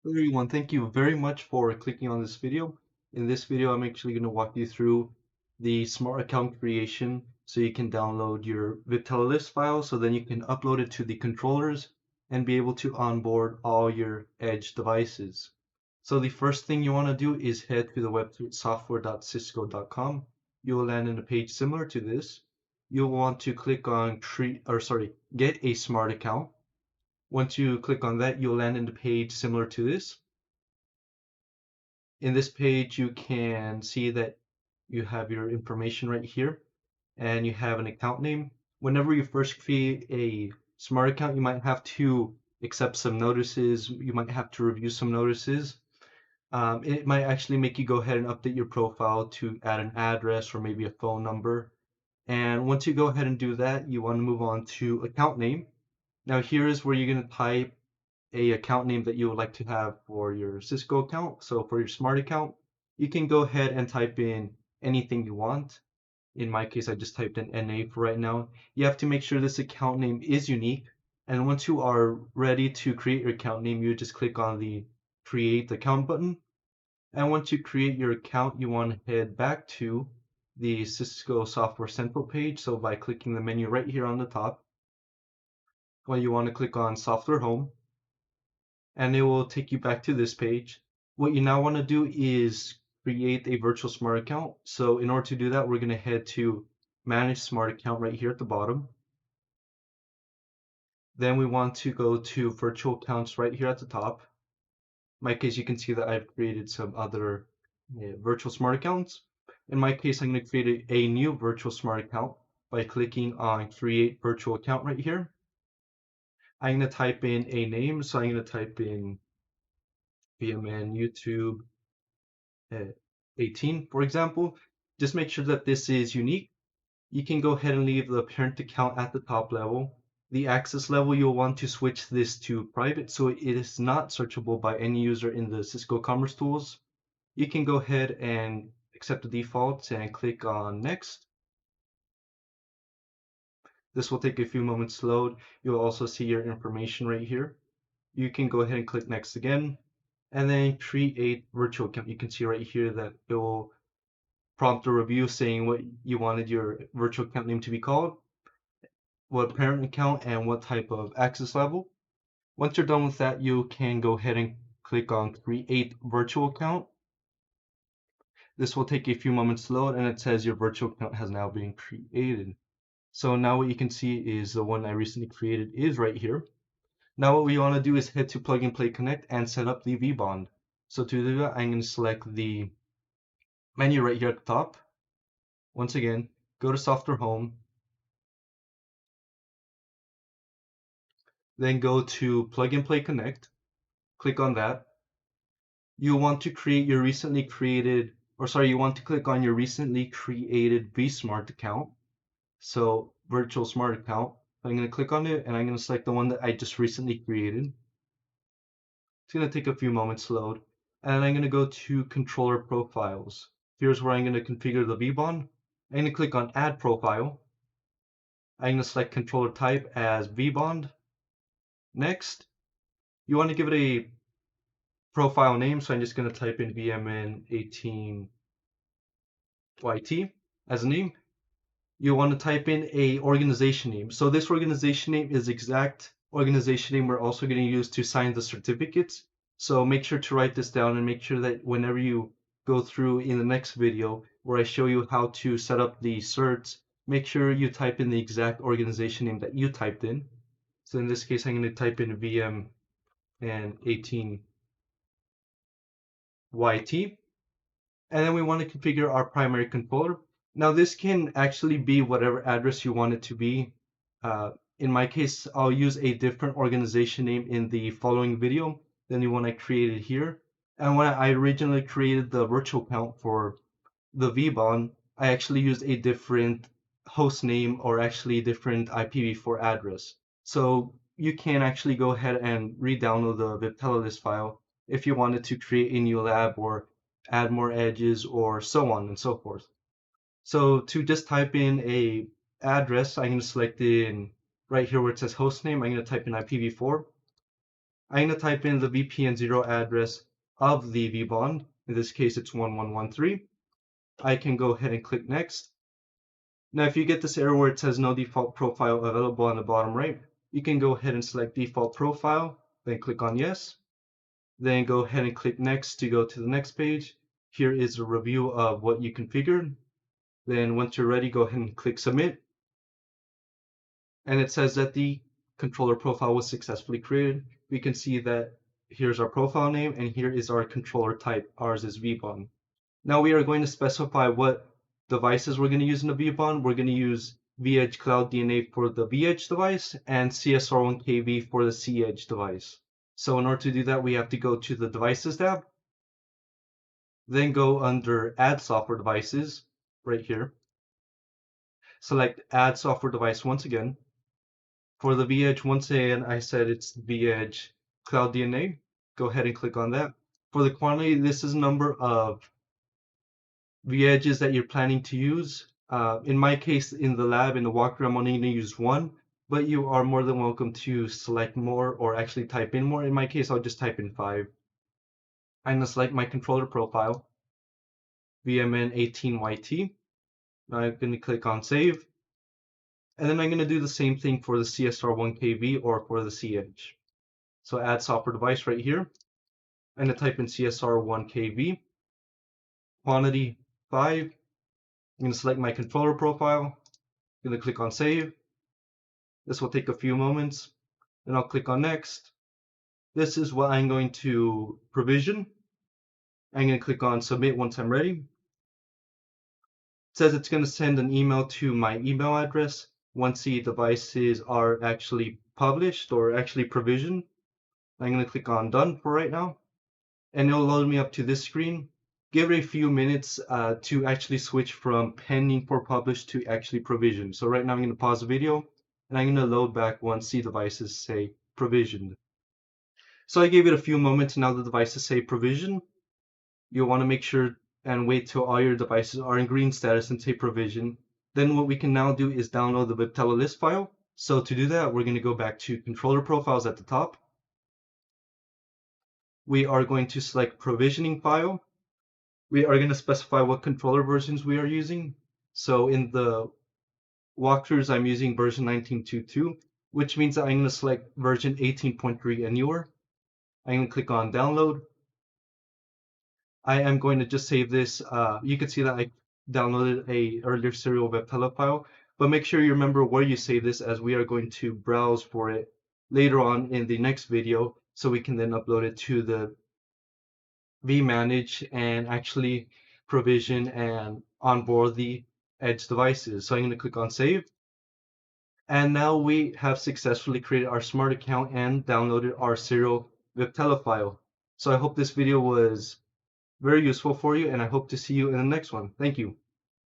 Hello everyone, thank you very much for clicking on this video. In this video, I'm actually going to walk you through the smart account creation so you can download your VipTeleList file so then you can upload it to the controllers and be able to onboard all your edge devices. So the first thing you want to do is head to the website software.cisco.com. You will land in a page similar to this. You'll want to click on get a smart account. Once you click on that, you'll land in a page similar to this. In this page, you can see that you have your information right here and you have an account name. Whenever you first create a smart account, you might have to accept some notices. You might have to review some notices. It might actually make you go ahead and update your profile to add an address or maybe a phone number. And once you go ahead and do that, you want to move on to account name. Now here is where you're going to type a account name that you would like to have for your Cisco account. So for your smart account, you can go ahead and type in anything you want. In my case, I just typed in NA for right now. You have to make sure this account name is unique. And once you are ready to create your account name, you just click on the create account button. And once you create your account, you want to head back to the Cisco Software Central page. So by clicking the menu right here on the top, well, you want to click on Software Home, and it will take you back to this page. What you now want to do is create a virtual smart account. So in order to do that, we're going to head to Manage Smart Account right here at the bottom. Then we want to go to Virtual Accounts right here at the top. In my case, you can see that I've created some other virtual smart accounts. In my case, I'm going to create a new virtual smart account by clicking on Create Virtual Account right here. I'm going to type in a name, so I'm going to type in VMN YouTube 18, for example. Just make sure that this is unique. You can go ahead and leave the parent account at the top level. The access level, you'll want to switch this to private so it is not searchable by any user in the Cisco Commerce Tools. You can go ahead and accept the defaults and click on Next. This will take a few moments to load. You'll also see your information right here. You can go ahead and click Next again, and then create virtual account. You can see right here that it will prompt a review saying what you wanted your virtual account name to be called, what parent account, and what type of access level. Once you're done with that, you can go ahead and click on Create Virtual Account. This will take a few moments to load, and it says your virtual account has now been created. So now what you can see is the one I recently created is right here. Now what we want to do is head to Plug and Play Connect and set up the vBond. So to do that, I'm going to select the menu right here at the top. Once again, go to Software Home, then go to Plug and Play Connect, click on that. You want to create your recently created, you want to click on your recently created vSmart account. So virtual smart account. I'm going to click on it and I'm going to select the one that I just recently created. It's going to take a few moments to load. And I'm going to go to controller profiles. Here's where I'm going to configure the vBond. I'm going to click on add profile. I'm going to select controller type as vBond. Next, you want to give it a profile name, so I'm just going to type in VMN18YT as a name. You want to type in a organization name. So this organization name is the exact organization name we're also going to use to sign the certificates. So make sure to write this down and make sure that whenever you go through in the next video where I show you how to set up the certs, make sure you type in the exact organization name that you typed in. So in this case, I'm going to type in VMN18YT. And then we want to configure our primary controller. Now this can actually be whatever address you want it to be. In my case, I'll use a different organization name in the following video than the one I created here. And when I originally created the virtual account for the vBond, I actually used a different host name or actually a different IPv4 address. So you can actually go ahead and re-download the VipTeleList file if you wanted to create a new lab or add more edges or so on and so forth. So to just type in a address, I'm going to select in right here where it says host name, I'm going to type in IPv4. I'm going to type in the VPN 0 address of the VBON. In this case, it's 1113. I can go ahead and click next. Now, if you get this error where it says no default profile available on the bottom right, you can go ahead and select default profile, then click on yes. Then go ahead and click next to go to the next page. Here is a review of what you configured. Then once you're ready, go ahead and click submit. And it says that the controller profile was successfully created. We can see that here's our profile name and here is our controller type. Ours is VBON. Now we are going to specify what devices we're going to use in the VBON. We're going to use vEdge Cloud DNA for the vEdge device and CSR1KV for the cEdge device. So in order to do that, we have to go to the Devices tab, then go under Add Software Devices right here. Select Add Software Device once again. For the vEdge, once again, I said it's vEdge Cloud DNA. Go ahead and click on that. For the quantity, this is a number of vEdges that you're planning to use. In my case, in the lab, in the walkthrough, I'm only going to use one, but you are more than welcome to select more or actually type in more. In my case, I'll just type in 5. I'm going to select my controller profile, VMN18YT. I'm going to click on Save. And then I'm going to do the same thing for the CSR1KV or for the cEdge. So add software device right here. I'm going to type in CSR1KV, quantity 5. I'm going to select my controller profile. I'm going to click on Save. This will take a few moments. Then I'll click on Next. This is what I'm going to provision. I'm going to click on Submit once I'm ready. It says it's going to send an email to my email address once the devices are actually published or actually provisioned. I'm going to click on Done for right now. And it'll load me up to this screen. Give it a few minutes to actually switch from pending for publish to actually provision. So right now I'm going to pause the video and I'm going to load back once the devices say provisioned. So I gave it a few moments. Now the devices say provision. You'll want to make sure and wait till all your devices are in green status and say provision. Then what we can now do is download the Viptela list file. So to do that, we're going to go back to controller profiles at the top. We are going to select provisioning file. We are going to specify what controller versions we are using. So in the walkthroughs, I'm using version 19.2.2, which means that I'm going to select version 18.3 and newer. I'm going to click on download. I am going to just save this. You can see that I downloaded a earlier serial Viptela file, but make sure you remember where you save this, as we are going to browse for it later on in the next video, so we can then upload it to the vManage and actually provision and onboard the Edge devices. So I'm going to click on Save. And now we have successfully created our smart account and downloaded our serial Viptela file. So I hope this video was very useful for you, and I hope to see you in the next one. Thank you.